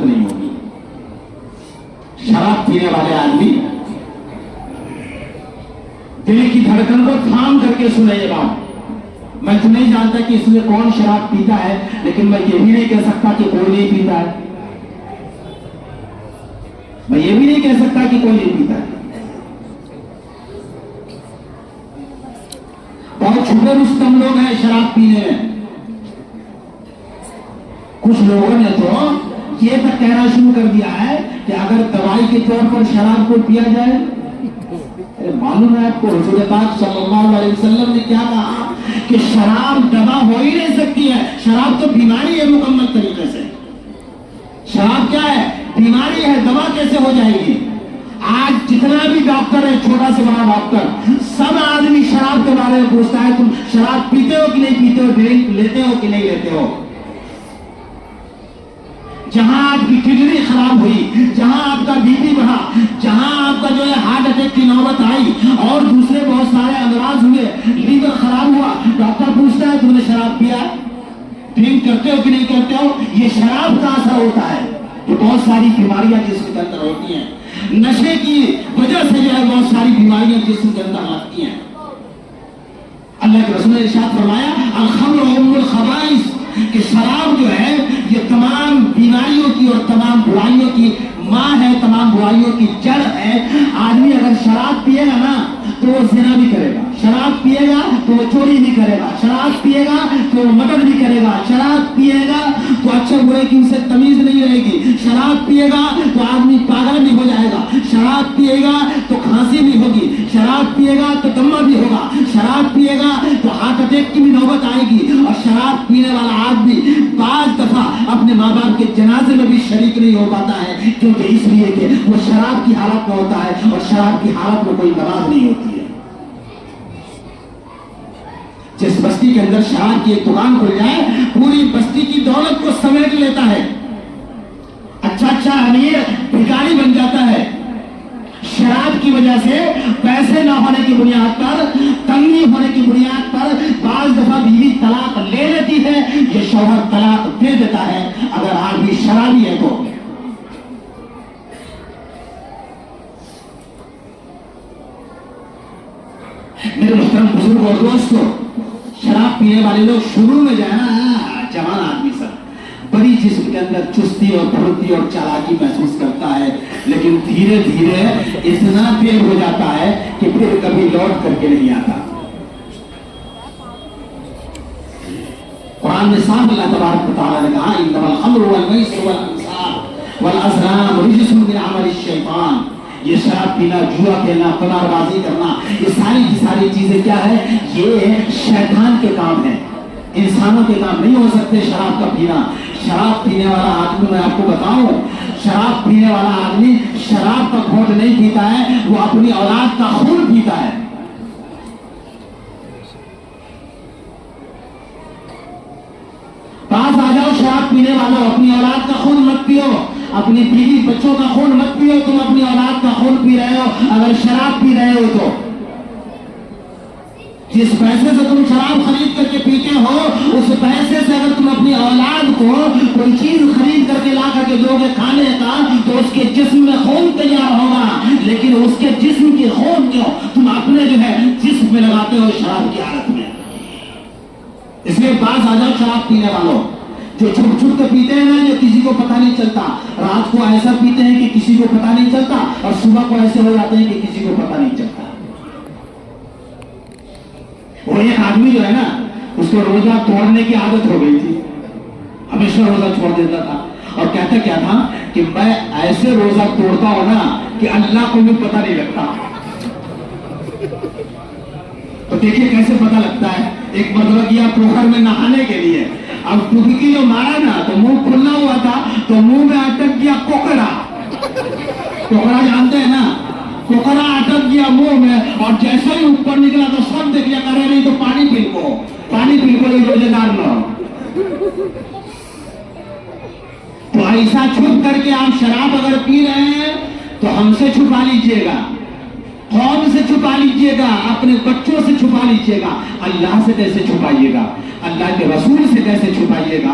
نہیں ہوگی. شراب پینے والے آدمی دل کی دھڑکن کو تھام کر کے سنے یہ بات. میں تو نہیں جانتا کہ اس میں کون شراب پیتا ہے، لیکن میں یہ بھی نہیں کہہ سکتا کہ کوئی نہیں پیتا ہے. میں یہ بھی نہیں کہہ سکتا کہ کوئی نہیں پیتا ہے. بہت چھوٹے رستم لوگ ہیں شراب پینے میں. کچھ لوگوں نے تو یہ تک کہنا شروع کر دیا ہے کہ اگر دوائی کے طور پر شراب کو پیا جائے. معلوم ہے آپ کو حضور پاک صلی اللہ علیہ وسلم نے کیا کہا کہ شراب دوا ہو ہی نہیں سکتی ہے. شراب تو بیماری ہے مکمل طریقے سے. شراب کیا ہے؟ بیماری ہے. دوا کیسے ہو جائے گی؟ آج جتنا بھی ڈاکٹر ہے، چھوٹا سے بڑا ڈاکٹر، سب آدمی شراب کے بارے میں پوچھتا ہے تم شراب پیتے ہو کہ نہیں پیتے ہو، ڈرنک لیتے ہو کہ نہیں لیتے ہو. جہاں آپ کی کڈنی خراب ہوئی، جہاں آپ کا بی پی بڑھا، جہاں آپ کا جو ہے ہارٹ اٹیک کی نوبت آئی اور دوسرے بہت سارے امراض ہوئے، لیور خراب ہوا، ڈاکٹر پوچھتا ہے تم نے شراب پیا، ڈرنک کرتے ہو کہ نہیں کرتے ہو. یہ شراب کا اثر ہوتا ہے کہ بہت ساری بیماریاں جسم کے اندر ہوتی ہیں. نشے کی وجہ سے جو ہے بہت ساری بیماریاں جسم کے اندر آتی ہیں. اللہ کے رسول نے ارشاد فرمایا الخمر ام الخبائث، کہ شراب جو ہے یہ تمام بیماریوں کی اور تمام برائیوں کی ماں ہے، تمام برائیوں کی جڑ ہے. آدمی اگر شراب پیے گا نا تو وہ زنا بھی کرے گا، شراب پیے گا تو وہ چوری بھی کرے گا، شراب پیے گا تو وہ مدد بھی کرے گا، شراب پیے گا تو اچھے برے کی اسے تمیز نہیں رہے گی، شراب پیے گا تو آدمی پاگل بھی ہو جائے گا، شراب پیے گا تو کھانسی بھی ہوگی، شراب پیے گا تو دمہ بھی ہوگا، شراب پیے گا تو ہارٹ اٹیک کی بھی نوبت آئے گی. اور شراب پینے والا آدمی بعض دفعہ اپنے ماں باپ کے جنازے میں بھی شریک نہیں ہو پاتا ہے، کیونکہ اس لیے کہ وہ شراب کی حالت میں ہوتا ہے اور شراب کی حالت میں کوئی نماز نہیں ہوتی ہے. جس بستی کے اندر شراب کی ایک دکان کھل جائے پوری بستی کی دولت کو سمیٹ لیتا ہے. اچھا امیر بھکاری بن جاتا ہے. شراب کی وجہ سے پیسے نہ ہونے کی بنیاد پر، تنگی ہونے کی بنیاد پر بعض دفعہ بیوی طلاق لے لیتی ہے، یہ شوہر طلاق دے دیتا ہے اگر آدمی شرابی ہے تو. میرے محترم بزرگ اور دوستو، شراب پینے والے لوگ شروع میں جائے نا جوان آدمی سب بڑی جسم کے اندر چستی اور پھرتی اور چالاکی محسوس کرتا ہے، لیکن دھیرے دھیرے اتنا تیز ہو جاتا ہے کہ پھر کبھی لوٹ کر کے نہیں آتا. قرآن میں صاحب اللہ تبارک و تعالیٰ نے کہا انما الخمر والمیسر والانصاب والازلام رجس من عمل الشیطان. یہ شراب پینا، جوا کھیلنا، قمار بازی کرنا، یہ ساری کی ساری چیزیں کیا ہے؟ یہ شیطان کے کام ہیں، انسانوں کے کام نہیں ہو سکتے. شراب کا پینا، شراب پینے والا آدمی، میں آپ کو بتاؤں، شراب پینے والا آدمی شراب کا گھونٹ نہیں پیتا ہے، وہ اپنی اولاد کا خون پیتا ہے. پاس آ جاؤ شراب پینے والوں، اپنی اولاد کا خون مت پیو، اپنی بیوی بچوں کا خون مت پیو. تم اپنی اولاد کا خون پی رہے ہو اگر شراب پی رہے ہو تو. جس پیسے سے تم شراب خرید کر کے پیتے ہو، اس پیسے سے اگر تم اپنی اولاد کو کوئی چیز خرید کر کے لا کر کے دو گے کھانے کا تو اس کے جسم میں خون تیار ہوگا، لیکن اس کے جسم کی خون کیوں تم اپنے جو ہے جسم میں لگاتے ہو شراب کی حالت میں. اس لیے باز آ جاؤ شراب پینے والوں، جو چھپ چھپ کے پیتے ہیں نا، جو کسی کو پتہ نہیں چلتا، رات کو ایسا پیتے ہیں کہ کسی کو پتہ نہیں چلتا اور صبح کو ایسے ہو جاتے ہیں کہ کسی کو پتہ نہیں چلتا. وہ ایک آدمی جو ہے نا، اس کو روزہ توڑنے کی عادت ہو گئی تھی، ہمیشہ روزہ چھوڑ دیتا تھا اور کہتا کیا تھا کہ میں ایسے روزہ توڑتا ہوں نا کہ اللہ کو بھی پتہ نہیں لگتا. تو دیکھیے کیسے پتہ لگتا ہے. ایک مرتبہ کیا پوکھر میں نہانے کے لیے، اب ڈبکی جو مارا نا تو منہ کھلنا ہوا تھا تو منہ میں اٹک گیا کوکڑا. کوکڑا جانتے ہیں نا، کوکڑا اٹک گیا منہ میں اور جیسے ہی اوپر نکلا تو سب دیکھ لیا، کرے نہیں تو پانی پی کو، پانی پی کو، یہ روزے دار نہ ہو. تو ایسا چھپ کر کے آپ شراب اگر پی رہے ہیں تو ہم سے چھپا لیجئے گا، قوم سے چھپا لیجئے گا، اپنے بچوں سے چھپا لیجئے گا. اللہ سے کیسے چھپائیے گا؟ اللہ کے رسول سے کیسے چھپائیے گا؟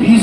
20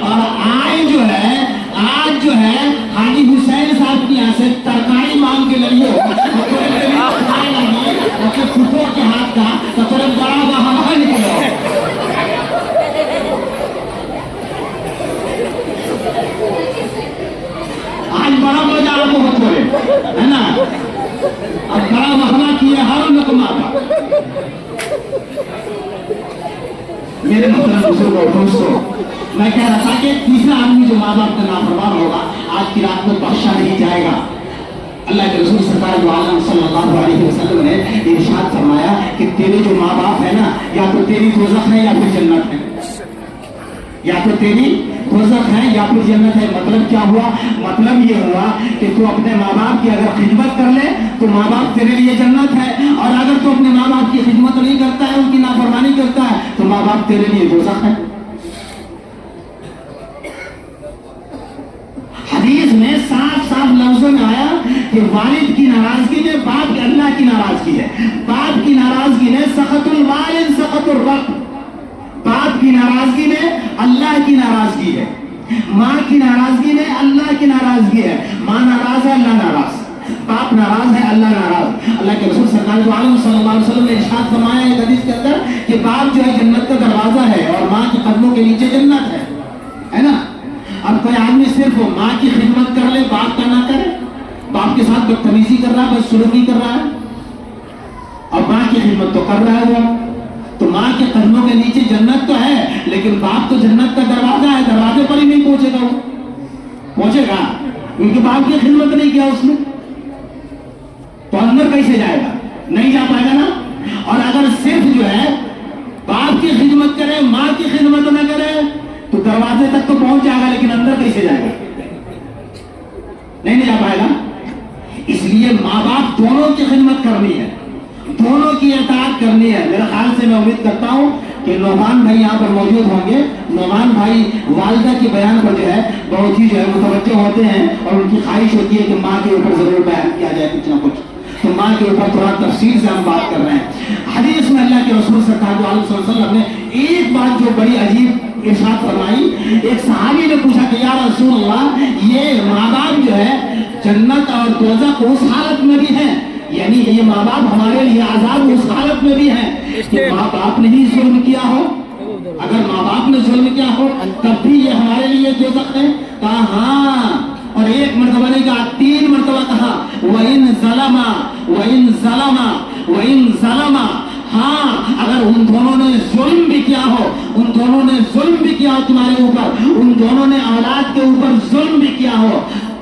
اور آج جو ہے حاجی حسین صاحب کے یہاں سے ترکاری مانگ کے لڑیے پھوٹوں کے ہاتھ کا تو تھوڑا بڑا بہانا نکلو. آج بڑا مزہ آپ کو تھوڑے ہے نا, اب بڑا بہانا کیا ہر لقمہ کا. میرے محترم بزرگوں دوستوں, میں کہہ رہا تھا کہ تیسرا آدمی جو ماں باپ کا نافرمان ہوگا آج کی رات میں بخشا نہیں جائے گا. اللہ کے رسول سرکار دو عالم صلی اللہ علیہ وسلم نے ارشاد فرمایا کہ تیرے جو ماں باپ ہے نا, یا تو تیری دوزخ ہے یا پھر جنت ہے, یا تو تیری دوزخ ہے یا پھر جنت ہے. مطلب کیا ہوا؟ مطلب یہ ہوا کہ تو اپنے ماں باپ کی اگر خدمت کر لے تو ماں باپ تیرے لیے جنت ہے, اور اگر تو اپنے ماں باپ کی خدمت نہیں کرتا ہے, ان کی نافرمانی کرتا ہے, تو ماں باپ تیرے لیے دوزخ ہے. حدیث میں صاف صاف لفظوں میں آیا کہ والد کی ناراضگی میں باپ کی اللہ کی ناراضگی ہے, باپ کی ناراضگی میں سخط الوالد سخط الرب, باپ کی ناراضگی میں اللہ کی ناراضگی ہے, ماں کی ناراضگی میں اللہ کی ناراضگی ہے. ماں ناراض ہے اللہ ناراض, باپ ناراض ہے اللہ ناراض. اللہ کے رسول سرکار دو عالم صلی اللہ علیہ وسلم نے ارشاد فرمایا ایک حدیث کے اندر کہ باپ جو ہے جنت کا دروازہ ہے اور ماں کے قدموں کے نیچے جنت ہے نا. اب کوئی آدمی صرف ماں کی خدمت کر لے, باپ کا نہ کرے, باپ کے ساتھ بدتمیزی کر رہا ہے, بدسلوکی کر رہا ہے, اور ماں کی خدمت تو کر رہا ہے وہ, تو ماں کے قدموں کے نیچے جنت تو ہے, لیکن باپ تو جنت کا دروازہ ہے, دروازے پر ہی نہیں پہنچے گا. وہ پہنچے گا کیونکہ باپ کی خدمت نہیں کیا اس نے, تو اندر کیسے جائے گا؟ نہیں جا پائے گا نا. اور اگر صرف جو ہے باپ کی خدمت کرے, ماں کی خدمت نہ کرے, تو دروازے تک تو پہنچ جائے گا, لیکن اندر کیسے جائے گا؟ نہیں جا پائے گا. اس لیے ماں باپ دونوں کی خدمت کرنی ہے, دونوں کی اطاعت کرنی ہے. میرے خیال سے میں امید کرتا ہوں کہ نعمان بھائی یہاں پر موجود ہوں گے. نعمان بھائی والدہ کے بیان پر جو ہے بہت ہی جو ہے متوجہ ہوتے ہیں, اور ان کی خواہش ہوتی ہے کہ ماں کے اوپر ضرور بیان کیا جائے کچھ نہ کچھ. تو ماں کے اوپر تھوڑا تفصیل سے ہم بات کر رہے ہیں. حدیث میں اللہ کے رسول سرکار دو عالم صلی اللہ علیہ وسلم نے ایک بات جو بڑی عجیب ارشاد فرمائی. ایک صحابی نے پوچھا کہ یا رسول اللہ, یہ ماں باپ جو ہے جنت اور دوزخ اس حالت میں بھی ہیں, یعنی یہ ماں باپ ہمارے لیے عذاب اس حالت میں بھی ہیں کہ ماں باپ نے ہی ظلم کیا ہو, اگر ماں باپ نے ظلم کیا ہو تب بھی یہ ہمارے لیے دوزخ ہے. کہا ہاں, اور ایک مرتبہ نہیں کہا, 3 مرتبہ کہا وَإِن ظَلَمَا, ہاں اگر ان دونوں نے ظلم بھی کیا ہو, ان دونوں نے ظلم بھی کیا ہو تمہارے اوپر, ان دونوں نے اولاد کے اوپر ظلم بھی کیا ہو,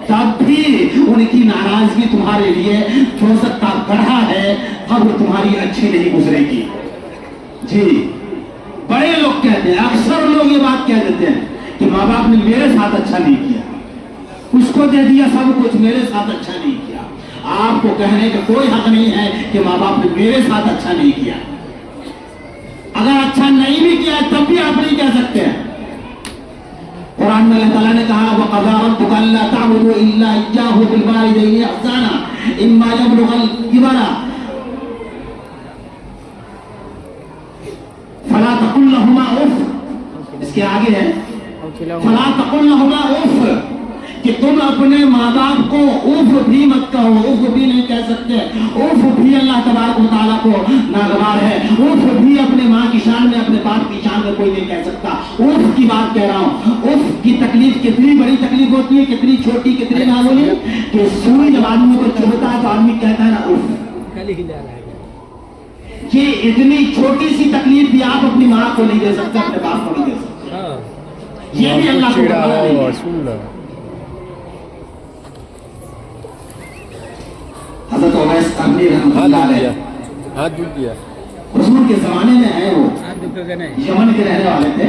تب بھی ان کی ناراضگی تمہارے لیے دوزخ کا گڑھا ہے, قبر تمہاری اچھی نہیں گزرے گی. جی بڑے لوگ کہتے ہیں, اکثر لوگ یہ بات کہہ دیتے ہیں کہ ماں باپ نے میرے ساتھ اچھا نہیں کیا, اس کو دے دیا سب کچھ, میرے ساتھ اچھا نہیں کیا. آپ کو کہنے کا کوئی حق نہیں ہے کہ ماں باپ نے میرے ساتھ اچھا نہیں کیا. اگر اچھا نہیں بھی کیا تب بھی آپ نہیں کہہ سکتے ہیں. قرآن میں اللہ تعالیٰ نے کہا وَقَضَىٰ رَبُّكَ أَلَّا تَعْبُدُوا إِلَّا إِيَّاهُ وَبِالْوَالِدَيْنِ إِحْسَانًا إِمَّا يَبْلُغَا الْكِبَرَ فَلَا تَقُل لَّهُمَا أُفٍّ. اس کے آگے ہے فَلَا تَقُل لَّهُمَا أُفٍّ, کہ تم اپنے ماں باپ کو اف بھی مت کہو. اف بھی نہیں کہہ سکتے, اف بھی اللہ تبارک و تعالیٰ کو ناگوار ہے. اف بھی اپنے ماں کی شان میں, اپنے باپ کی شان میں کوئی نہیں کہہ سکتا. اف کی بات کہہ رہا ہوں. اف کی تکلیف کتنی بڑی تکلیف ہوتی ہے, کتنی چھوٹی کتنی معمولی, کہ سوئی جب آدمی کو چبھتا ہے تو آدمی کہتا ہے نا اف. یہ اتنی چھوٹی سی تکلیف بھی آپ اپنی ماں کو نہیں دے سکتے, اپنے باپ کو نہیں دے سکتے. یہ بھی اللہ کو حضرت اویس قرنی رحمۃ اللہ علیہ حضور کے زمانے میں ہیں, وہ یمن کے رہنے والے تھے.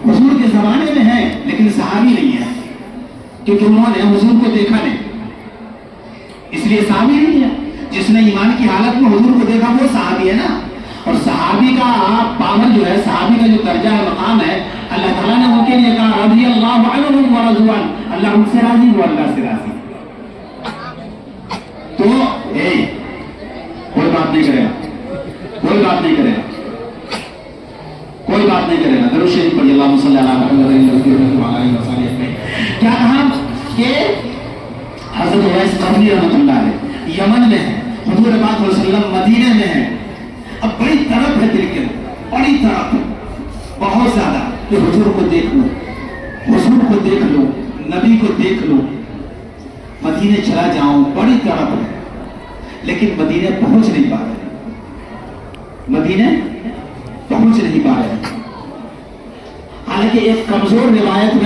حضور کے زمانے میں ہیں لیکن صحابی نہیں ہے, کیونکہ انہوں نے حضور کو دیکھا نہیں, اس لیے صحابی نہیں ہے. جس نے ایمان کی حالت میں حضور کو دیکھا وہ صحابی ہے نا. اور صحابی کا پاور جو ہے, صحابی کا جو درجہ ہے, مقام ہے, اللہ تعالیٰ نے ان کے لیے کہا رضی اللہ عنہم ورضوا عنہ, اللہ ان سے راضی وہ اللہ سے راضی. تو کوئی بات نہیں کرے گا, کوئی بات نہیں کرے گا, کوئی بات نہیں کرے گا. درود شریف پڑھیے, اللہم صلی اللہ علیہ وسلم. کیا کہا کہ حضرت اویس قرنی رحمۃ اللہ علیہ یمن میں ہے، حضور پاک صلی اللہ علیہ وسلم مدینے میں ہے. اب بڑی طرف ہے دل کے اندر، بڑی طرف بہت زیادہ کہ حضور کو دیکھ لوں، حضور کو دیکھ لوں، نبی کو دیکھ لوں، مدینے چلا جاؤں، بڑی طرف ہے. لیکن مدینے پہنچ نہیں پا رہے، مدینے پہنچ نہیں پا رہے. حالانکہ ایک کمزور روایت میں